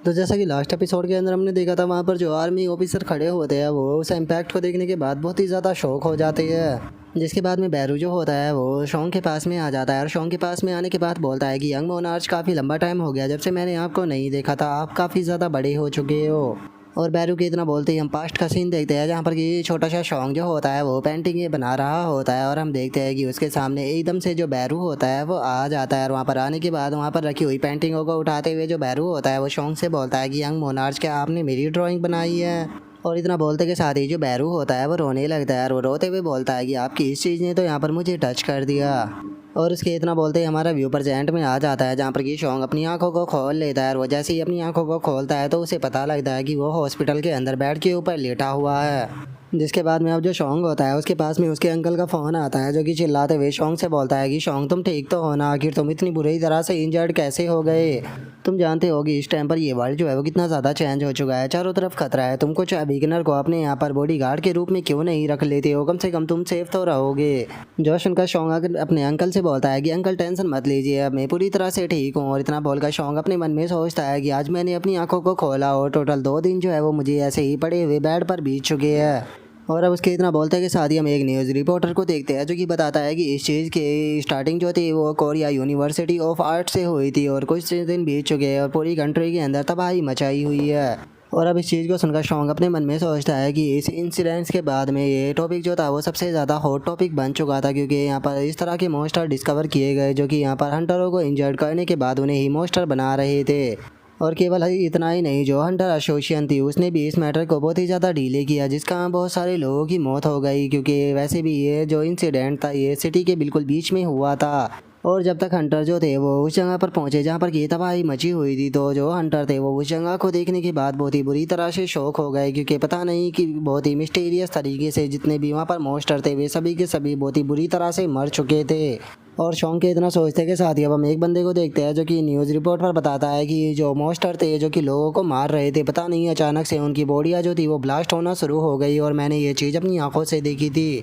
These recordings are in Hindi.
तो जैसा कि लास्ट एपिसोड के अंदर हमने देखा था, वहाँ पर जो आर्मी ऑफिसर खड़े होते हैं वो उस इम्पैक्ट को देखने के बाद बहुत ही ज़्यादा शौक हो जाते हैं। जिसके बाद में बैरू जो होता है वो शॉन्ग के पास में आ जाता है और शॉन्ग के पास में आने के बाद बोलता है कि यंग मोनार्च, काफ़ी लंबा टाइम हो गया जब से मैंने आपको नहीं देखा था, आप काफ़ी ज़्यादा बड़े हो चुके हो। और बैरू के इतना बोलते ही हम पास्ट का सीन देखते हैं, जहाँ पर कि छोटा सा शॉन्ग जो होता है वो पेंटिंग ये बना रहा होता है और हम देखते हैं कि उसके सामने एकदम से जो बैरू होता है वो आ जाता है। और वहाँ पर आने के बाद वहाँ पर रखी हुई पेंटिंगों को उठाते हुए जो बैरू होता है वो शॉन्ग से बोलता है कि यंग मोनार्च, क्या आपने मेरी ड्राइंग बनाई है? और इतना बोलते के साथ ही जो बैरू होता है वो रोने लगता है और वो रोते हुए बोलता है कि आपकी इस चीज़ ने तो यहाँ पर मुझे टच कर दिया। और उसके इतना बोलते ही हमारा व्यू प्रेजेंट में आ जाता है, जहाँ पर कि शॉन्ग अपनी आंखों को खोल लेता है और वो जैसे ही अपनी आंखों को खोलता है तो उसे पता लगता है कि वो हॉस्पिटल के अंदर बेड के ऊपर लेटा हुआ है। जिसके बाद में अब जो शॉन्ग होता है उसके पास में उसके अंकल का फ़ोन आता है, जो कि चिल्लाते हुए शॉन्ग से बोलता है कि शॉन्ग, तुम ठीक तो हो ना? आखिर तुम इतनी बुरी तरह से इंजर्ड कैसे हो गए? तुम जानते हो कि इस टाइम पर ये वर्ल्ड जो है वो कितना ज़्यादा चेंज हो चुका है, चारों तरफ खतरा है। तुम कुछ बिगिनर को अपने यहाँ पर बॉडी गार्ड के रूप में क्यों नहीं रख लेते हो? कम से कम तुम सेफ तो रहोगे। जोश उनका शॉन्ग आकर अपने अंकल से बोलता है कि अंकल टेंशन मत लीजिए, अब मैं पूरी तरह से ठीक हूँ। और इतना बोलकर शॉन्ग अपने मन में सोचता है कि आज मैंने अपनी आंखों को खोला और टोटल 2 दिन जो है वो मुझे ऐसे ही पड़े हुए बेड पर बीत चुके हैं। और अब उसके इतना बोलते हैं कि साथ ही हम एक न्यूज़ रिपोर्टर को देखते हैं, जो कि बताता है कि इस चीज़ की स्टार्टिंग जो थी वो कोरिया यूनिवर्सिटी ऑफ आर्ट से हुई थी और कुछ दिन बीत चुके हैं और पूरी कंट्री के अंदर तबाही मचाई हुई है। और अब इस चीज़ को सुनकर शॉन्ग अपने मन में सोचता है कि इस इंसिडेंट्स के बाद में ये टॉपिक जो था वो सबसे ज़्यादा हॉट टॉपिक बन चुका था, क्योंकि यहाँ पर इस तरह के मॉन्स्टर डिस्कवर किए गए जो कि यहाँ पर हंटरों को इंजर्ड करने के बाद उन्हें ही मॉन्स्टर बना रहे थे। और केवल इतना ही नहीं, जो हंटर एसोसिएशन थी उसने भी इस मैटर को बहुत ही ज़्यादा डिले किया, जिसका बहुत सारे लोगों की मौत हो गई, क्योंकि वैसे भी ये जो इंसिडेंट था ये सिटी के बिल्कुल बीच में हुआ था। और जब तक हंटर जो थे वो उस जगह पर पहुंचे जहां पर ये तबाही मची हुई थी, तो जो हंटर थे वो उस जगह को देखने के बाद बहुत ही बुरी तरह से शॉक हो गए, क्योंकि पता नहीं कि बहुत ही मिस्टीरियस तरीके से जितने भी वहाँ पर मॉन्स्टर थे वे सभी के सभी बहुत ही बुरी तरह से मर चुके थे। और शॉन्ग के इतना सोचते के साथ ही अब हम एक बंदे को देखते हैं, जो कि न्यूज़ रिपोर्ट पर बताता है कि जो मॉन्स्टर थे जो कि लोगों को मार रहे थे, पता नहीं अचानक से उनकी बॉडियाँ जो थी वो ब्लास्ट होना शुरू हो गई और मैंने ये चीज़ अपनी आंखों से देखी थी।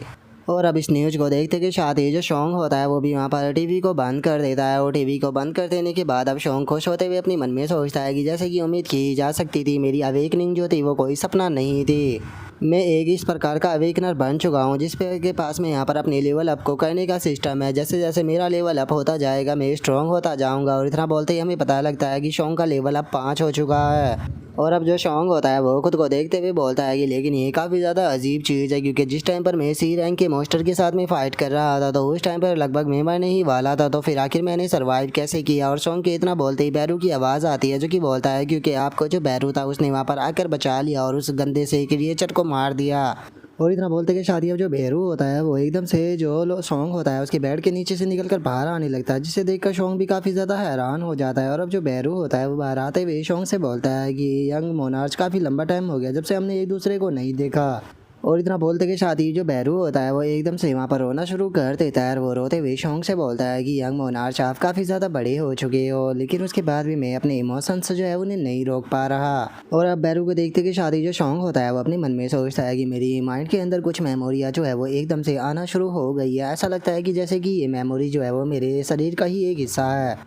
और अब इस न्यूज़ को देखते के साथ ही जो शॉन्ग होता है वो भी वहाँ पर टीवी को बंद कर देता है। और टीवी को बंद कर देने के बाद अब शॉन्ग खुश होते हुए अपने मन में सोचता है कि जैसे कि उम्मीद की जा सकती थी, मेरी अवेकनिंग जो थी वो कोई सपना नहीं थी। मैं एक इस प्रकार का अवेकनर बन चुका हूँ जिस पे के पास में यहाँ पर अपने लेवल अप को करने का सिस्टम है। जैसे जैसे मेरा लेवल अप होता जाएगा मैं स्ट्रॉन्ग होता जाऊँगा। और इतना बोलते ही हमें पता लगता है कि शॉन्ग का लेवल अप 5 हो चुका है। और अब जो शॉन्ग होता है वो खुद को देखते हुए बोलता है कि लेकिन ये काफ़ी ज़्यादा अजीब चीज़ है, क्योंकि जिस टाइम पर मैं सी रैंक के मॉन्स्टर के साथ में फ़ाइट कर रहा था तो उस टाइम पर लगभग मैं मरने ही वाला था, तो फिर आखिर मैंने सर्वाइव कैसे किया? और शॉन्ग के इतना बोलते ही बैरू की आवाज़ आती है, जो कि बोलता है क्योंकि आपको जो बैरू था उसने वहाँ पर आकर बचा लिया और उस गंदे से क्रिएचर को मार दिया। और इतना बोलते कि शादी अब जो बेरू होता है वो एकदम से जो शॉन्ग होता है उसके बेड के नीचे से निकलकर बाहर आने लगता है, जिसे देखकर शॉन्ग भी काफ़ी ज़्यादा हैरान हो जाता है। और अब जो बेरू होता है वो बाहर आते हुए शॉन्ग से बोलता है कि यंग मोनार्च, काफ़ी लंबा टाइम हो गया जब से हमने एक दूसरे को नहीं देखा। और इतना बोलते के साथ ही जो बैरू होता है वो एकदम से वहाँ पर रोना शुरू कर देता है और वो रोते हुए शॉन्ग से बोलता है कि यंग मोनार्च, आप काफ़ी ज़्यादा बड़े हो चुके हो, लेकिन उसके बाद भी मैं अपने इमोशंस जो है उन्हें नहीं रोक पा रहा। और अब बैरू को देखते के साथ ही जो शॉन्ग होता है वो अपने मन में सोचता है कि मेरी माइंड के अंदर कुछ मेमोरियाँ जो है वो एकदम से आना शुरू हो गई है। ऐसा लगता है कि जैसे कि ये मेमोरी जो है वो मेरे शरीर का ही एक हिस्सा है।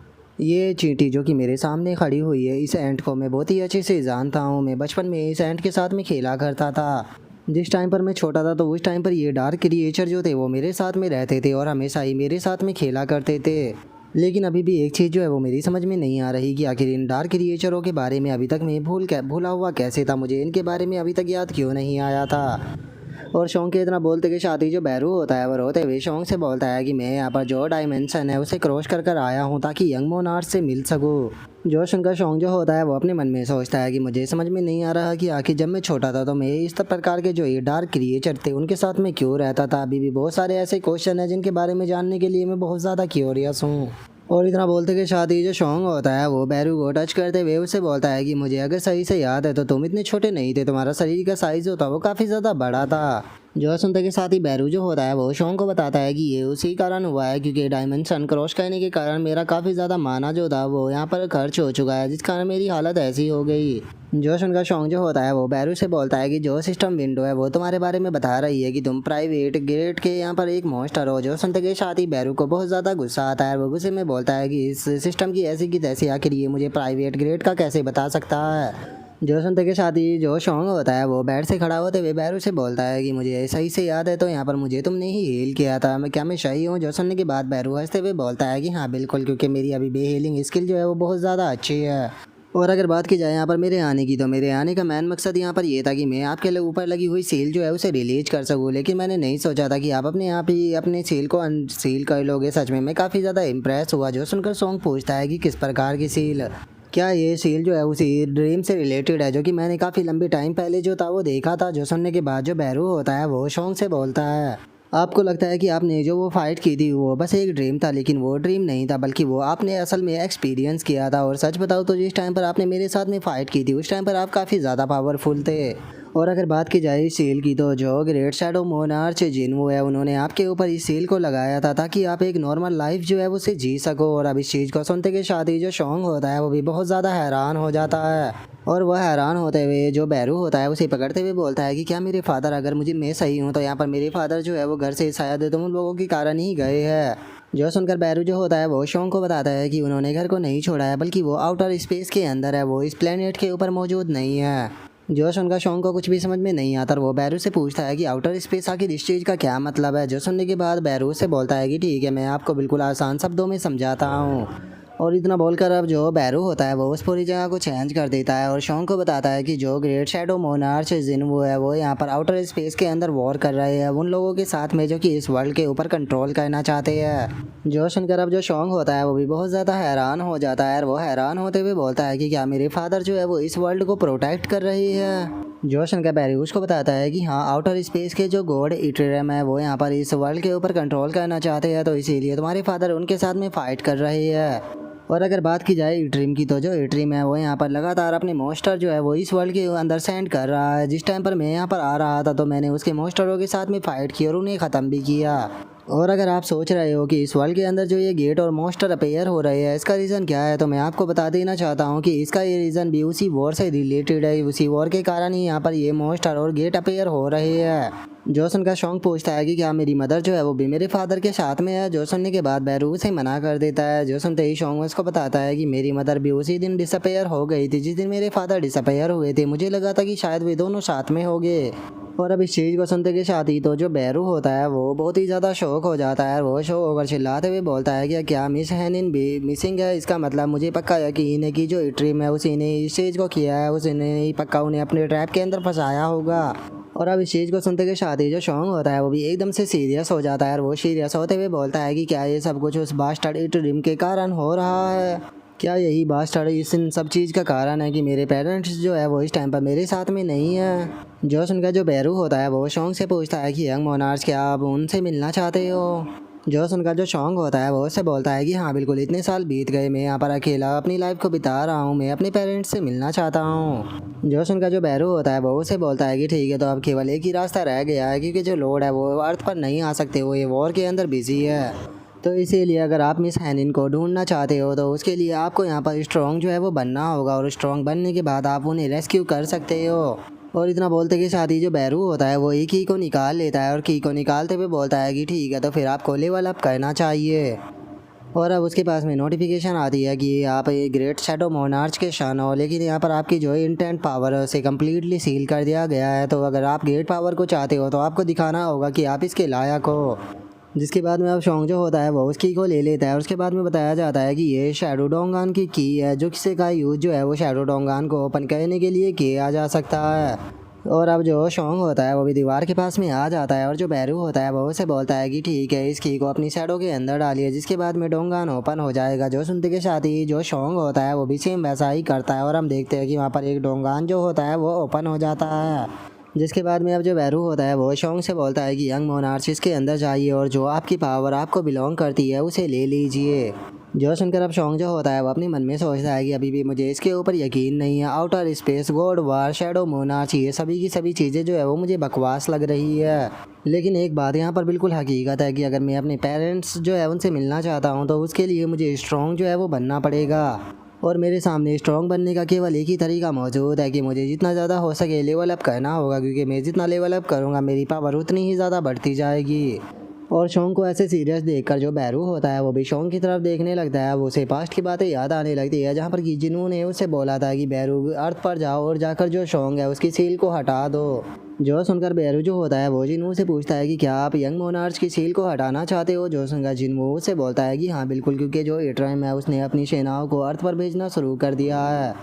ये चींटी जो कि मेरे सामने खड़ी हुई है, इस एंट को मैं बहुत ही अच्छे से जानता हूँ। मैं बचपन में इस एंट के साथ में खेला करता था। जिस टाइम पर मैं छोटा था तो उस टाइम पर ये डार्क क्रिएचर जो थे वो मेरे साथ में रहते थे और हमेशा ही मेरे साथ में खेला करते थे। लेकिन अभी भी एक चीज़ जो है वो मेरी समझ में नहीं आ रही कि आखिर इन डार्क क्रिएचरों के बारे में अभी तक मैं भूला हुआ कैसे था, मुझे इनके बारे में अभी तक याद क्यों नहीं आया था। और शॉन्ग के इतना बोलते कि साथ ही जो बैरू होता है वो रोते हुए शॉन्ग से बोलता है कि मैं यहाँ पर जो डायमेंशन है उसे क्रॉस कर कर आया हूँ ताकि यंग मोनार्च से मिल सकूँ। जो सुनकर शॉन्ग जो होता है वो अपने मन में सोचता है कि मुझे समझ में नहीं आ रहा कि आखिर जब मैं छोटा था तो मैं इस प्रकार के जो ये डार्क क्रिएचर थे उनके साथ में क्यों रहता था। अभी भी बहुत सारे ऐसे क्वेश्चन हैं जिनके बारे में जानने के लिए मैं बहुत ज़्यादा क्यूरियस हूँ। और इतना बोलते के साथ ही जो शॉन्ग होता है वो बैरू को टच करते हुए उससे बोलता है कि मुझे अगर सही से याद है तो तुम इतने छोटे नहीं थे, तुम्हारा शरीर का साइज़ होता वो काफ़ी ज़्यादा बड़ा था। जो सुनते के साथ ही बैरू जो होता है वो शोंग को बताता है कि ये उसी कारण हुआ है क्योंकि डायमेंशन क्रॉस करने के कारण मेरा काफ़ी ज़्यादा माना जो था वो यहाँ पर खर्च हो चुका है, जिस कारण मेरी हालत ऐसी हो गई। जो सुनकर शोंग जो होता है वो बैरू से बोलता है कि जो सिस्टम विंडो है वो तुम्हारे बारे में बता रही है कि तुम प्राइवेट गेट के यहाँ पर एक मॉन्स्टर हो। जो सुनते के साथ ही बैरू को बहुत ज़्यादा गुस्सा आता है। वो गुस्से में बोलता है कि इस सिस्टम की ऐसी की तैसी, आखिर ये मुझे प्राइवेट गेट का कैसे बता सकता है। जो सुनते के साथ ही जो शोंग होता है वो बेड से खड़ा होते हुए बैरू से बोलता है कि मुझे सही से याद है तो यहाँ पर मुझे तुमने ही हील किया था, मैं सही हूँ। जो सुनने के बाद बैरू हंसते हुए बोलता है कि हाँ बिल्कुल, क्योंकि मेरी अभी बे हीलिंग स्किल जो है वो बहुत ज़्यादा अच्छी है। और अगर बात की जाए यहाँ पर मेरे आने की, तो मेरे आने का मेन मकसद यहाँ पर ये था कि मैं आपके ऊपर लगी हुई सील जो है उसे रिलीज कर सकूँ, लेकिन मैंने नहीं सोचा था कि आप अपने आप ही अपने सील को अनसील कर लोगे। सच में मैं काफ़ी ज़्यादा इम्प्रेस हुआ। जो सुनकर सॉन्ग पूछता है कि किस प्रकार की सील, क्या ये सील जो है उसी ड्रीम से रिलेटेड है जो कि मैंने काफ़ी लंबी टाइम पहले जो था वो देखा था। जो सुनने के बाद जो बैरू होता है वो शोंग से बोलता है, आपको लगता है कि आपने जो वो फाइट की थी वो बस एक ड्रीम था, लेकिन वो ड्रीम नहीं था बल्कि वो आपने असल में एक्सपीरियंस किया था। और सच बताओ तो जिस टाइम पर आपने मेरे साथ में फ़ाइट की थी उस टाइम पर आप काफ़ी ज़्यादा पावरफुल थे। और अगर बात की जाए इस सील की, तो जो ग्रेट शैडो मोनार्च जिन्हो है उन्होंने आपके ऊपर इस सील को लगाया था ताकि आप एक नॉर्मल लाइफ जो है उसे जी सको। और अब इस चीज़ को सुनते के साथ ही जो शोंग होता है वो भी बहुत ज़्यादा हैरान हो जाता है। और वह हैरान होते हुए जो बैरू होता है उसे पकड़ते हुए बोलता है कि क्या मेरे फादर, अगर मैं सही हूँ तो यहाँ पर मेरे फादर जो है वो घर से शायद तुम लोगों के कारण ही गए हैं। जो सुनकर बैरू जो होता है वो शोंग को बताता है कि उन्होंने घर को नहीं छोड़ा है बल्कि वो आउटर स्पेस के अंदर है, वो इस प्लेनेट के ऊपर मौजूद नहीं है। जो सुनकर शोंग को कुछ भी समझ में नहीं आता और वो बैरू से पूछता है कि आउटर स्पेस आखिर इस चीज़ का क्या मतलब है। जो सुनने के बाद बैरू से बोलता है कि ठीक है, मैं आपको बिल्कुल आसान शब्दों में समझाता हूँ। और इतना बोलकर अब जो बैरू होता है वो उस पूरी जगह को चेंज कर देता है और शोंग को बताता है कि जो ग्रेट शैडो मोनार्च जिन्हो है वो यहाँ पर आउटर स्पेस के अंदर वॉर कर रहे हैं उन लोगों के साथ में जो कि इस वर्ल्ड के ऊपर कंट्रोल करना चाहते हैं। जो सुनकर अब जो शोंग होता है वो भी बहुत ज़्यादा हैरान हो जाता है और वो हैरान होते हुए बोलता है कि क्या मेरे फादर जो है वो इस वर्ल्ड को प्रोटेक्ट कर रही है। जो शंकर बैरी उसको बताता है कि हाँ, आउटर स्पेस के जो गॉड इटरेम है वो यहाँ पर इस वर्ल्ड के ऊपर कंट्रोल करना चाहते हैं, तो इसीलिए तुम्हारे फादर उनके साथ में फाइट कर रहे हैं। और अगर बात की जाए इट्रीम की, तो जो इट्रीम है वो यहाँ पर लगातार अपने मॉन्स्टर जो है वो इस वर्ल्ड के अंदर सेंड कर रहा है। जिस टाइम पर मैं यहाँ पर आ रहा था तो मैंने उसके मॉन्स्टरों के साथ में फाइट की और उन्हें ख़त्म भी किया। और अगर आप सोच रहे हो कि इस वर्ल्ड के अंदर जो ये गेट और मॉन्स्टर अपेयर हो रहे हैं इसका रीज़न क्या है, तो मैं आपको बता देना चाहता हूँ कि इसका ये रीज़न भी उसी वॉर से रिलेटेड है। उसी वॉर के कारण ही यहाँ पर ये मॉन्स्टर और गेट अपेयर हो रहे हैं। जोसन का शौक पूछता है कि क्या मेरी मदर जो है वो भी मेरे फादर के साथ में है। जो सुनने के बाद बैरू उसे मना कर देता है। जो सुनते ही शौक उसको बताता है कि मेरी मदर भी उसी दिन डिसअपेयर हो गई थी जिस दिन मेरे फादर डिसअपेयर हुए थे। मुझे लगा था कि शायद वे दोनों साथ में हो गए। और अब इस चीज़ को सुनते के साथ ही तो जो बैरू होता है वो बहुत ही ज़्यादा शौक हो जाता है। वो शो ओवर चिल्लाते हुए बोलता है कि क्या मिस हैनिन भी मिसिंग है। इसका मतलब मुझे पक्का यकीन है कि जो इट्रीम है उसी ने इस चीज़ को किया है, उसी ने ही पक्का उन्हें अपने ट्रैप के अंदर फंसाया होगा। और अब इस चीज़ को सुनते के साथ ही जो शॉन्ग होता है वो भी एकदम से सीरियस हो जाता है और वो सीरियस होते हुए बोलता है कि क्या ये सब कुछ उस बास्टर्ड इट्रीम के कारण हो रहा है। क्या यही बास्टर्ड इस इन सब चीज़ का कारण है कि मेरे पेरेंट्स जो है वो इस टाइम पर मेरे साथ में नहीं है। जो सुनकर जो बैरू होता है वो शॉन्ग से पूछता है कि यंग मोनार्च, क्या आप उनसे मिलना चाहते हो। जो सुनकर जो शॉन्ग होता है वो उससे बोलता है कि हाँ बिल्कुल, इतने साल बीत गए, मैं यहाँ पर अकेला अपनी लाइफ को बिता रहा हूँ, मैं अपने पेरेंट्स से मिलना चाहता हूँ। जो सुनकर जो बैरू होता है वो उससे बोलता है कि ठीक है, तो अब केवल एक ही रास्ता रह गया है क्योंकि जो लॉर्ड है वो अर्थ पर नहीं आ सकते, वो ये वॉर के अंदर बिजी है। तो इसीलिए अगर आप मिस हैनिन को ढूंढना चाहते हो तो उसके लिए आपको यहाँ पर स्ट्रॉन्ग जो है वो बनना होगा और स्ट्रॉन्ग बनने के बाद आप उन्हें रेस्क्यू कर सकते हो। और इतना बोलते के साथ ही जो बैरू होता है वो एक की को निकाल लेता है और की को निकालते हुए बोलता है कि ठीक है, तो फिर आपको लेवल अप करना चाहिए। और अब उसके पास में नोटिफिकेशन आती है कि आप ये ग्रेट शैडो मोनार्च के शन हो, लेकिन यहाँ पर आपकी जो इंटेंट पावर है उसे कम्प्लीटली सील कर दिया गया है। तो अगर आप ग्रेट पावर को चाहते हो तो आपको दिखाना होगा कि आप इसके लायक हो। जिसके बाद में अब शॉन्ग जो होता है वो उस की को ले लेता है और उसके बाद में बताया जाता है कि ये शैडो डोंगान की है, जो किसी का यूज़ जो है वो शैडो डोंगान को ओपन करने के लिए किया जा सकता है। और अब जो शॉन्ग होता है वो भी दीवार के पास में आ जाता है और जो बैरू होता है वो उसे बोलता है कि ठीक है, इस की को अपनी शैडो के अंदर डालिए, जिसके बाद में डोंगान ओपन हो जाएगा। जो सुनते के साथ ही जो शॉन्ग होता है वो भी सेम वैसा ही करता है और हम देखते हैं कि वहाँ पर एक डोंगान जो होता है वो ओपन हो जाता है। जिसके बाद में अब जो बैरू होता है वो शोंग से बोलता है कि यंग मोनार्च इसके अंदर जाइए और जो आपकी पावर आपको बिलोंग करती है उसे ले लीजिए। जो सुनकर अब शोंग जो होता है वो अपने मन में सोचता है कि अभी भी मुझे इसके ऊपर यकीन नहीं है। आउटर स्पेस, गॉड वार, शैडो मोनार्च, ये सभी की सभी चीज़ें जो है वो मुझे बकवास लग रही है। लेकिन एक बात यहाँ पर बिल्कुल हकीकत है कि अगर मैं अपने पेरेंट्स जो है उनसे मिलना चाहता हूँ तो उसके लिए मुझे स्ट्रॉन्ग जो है वो बनना पड़ेगा। और मेरे सामने स्ट्रॉन्ग बनने का केवल एक ही तरीका मौजूद है कि मुझे जितना ज़्यादा हो सके लेवल अप करना होगा, क्योंकि मैं जितना लेवल अप करूँगा मेरी पावर उतनी ही ज़्यादा बढ़ती जाएगी। और शोंग को ऐसे सीरियस देखकर जो बैरू होता है वो भी शोंग की तरफ देखने लगता है। वो उसे पास्ट की बातें याद आने लगती है, जहाँ पर कि जिन्हों ने उससे बोला था कि बैरू अर्थ पर जाओ और जाकर जो शोंग है उसकी सील को हटा दो। जो सुनकर बैरू जो होता है वो जिन्हों से पूछता है कि क्या आप यंग मोनार्च की सील को हटाना चाहते हो। जो सुनकर जिन्हों से बोलता है कि हाँ बिल्कुल, क्योंकि जो एट्राइम है उसने अपनी सेनाओं को अर्थ पर भेजना शुरू कर दिया है।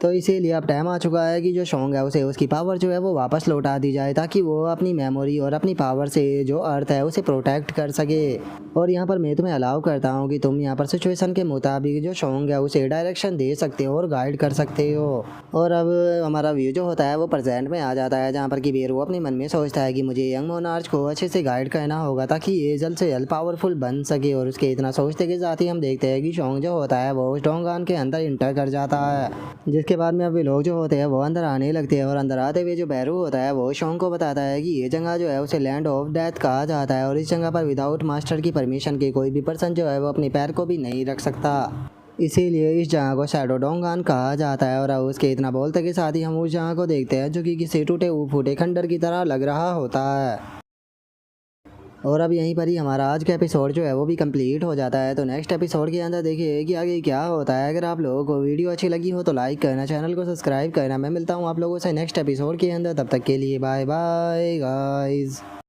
तो इसीलिए अब टाइम आ चुका है कि जो शोंग है उसे उसकी पावर जो है वो वापस लौटा दी जाए, ताकि वो अपनी मेमोरी और अपनी पावर से जो अर्थ है उसे प्रोटेक्ट कर सके। और यहाँ पर मैं तुम्हें अलाउ करता हूँ कि तुम यहाँ पर सिचुएशन के मुताबिक जो शोंग है उसे डायरेक्शन दे सकते हो और गाइड कर सकते हो। और अब हमारा व्यू जो होता है वो प्रेजेंट में आ जाता है, जहाँ पर कि बेरू अपने मन में सोचता है कि मुझे यंग मोनार्च को अच्छे से गाइड करना होगा ताकि ये जल्द से जल्द पावरफुल बन सके। और उसके इतना सोचते के साथ ही हम देखते हैं कि शोंग जो होता है वो डोंगान के अंदर इंटर कर जाता है। जिसके बाद में अभी लोग जो होते हैं वो अंदर आने लगते हैं, और अंदर आते हुए जो बैरू होता है वो शोंग को बताता है कि ये जगह जो है उसे लैंड ऑफ डेथ कहा जाता है, और इस जगह पर विदाउट मास्टर की परमिशन के कोई भी पर्सन जो है वो अपने पैर को भी नहीं रख सकता। इसीलिए इस जगह को शैडो डोंगान कहा जाता है। और अब उसके इतना बोलते के साथ ही हम उस जगह को देखते हैं जो कि किसी टूटे फूटे खंडर की तरह लग रहा होता है। और अब यहीं पर ही हमारा आज का एपिसोड जो है वो भी कंप्लीट हो जाता है। तो नेक्स्ट एपिसोड के अंदर देखिए कि आगे क्या होता है। अगर आप लोगों को वीडियो अच्छी लगी हो तो लाइक करना, चैनल को सब्सक्राइब करना। मैं मिलता हूँ आप लोगों से नेक्स्ट एपिसोड के अंदर, तब तक के लिए बाय बाय गाइस।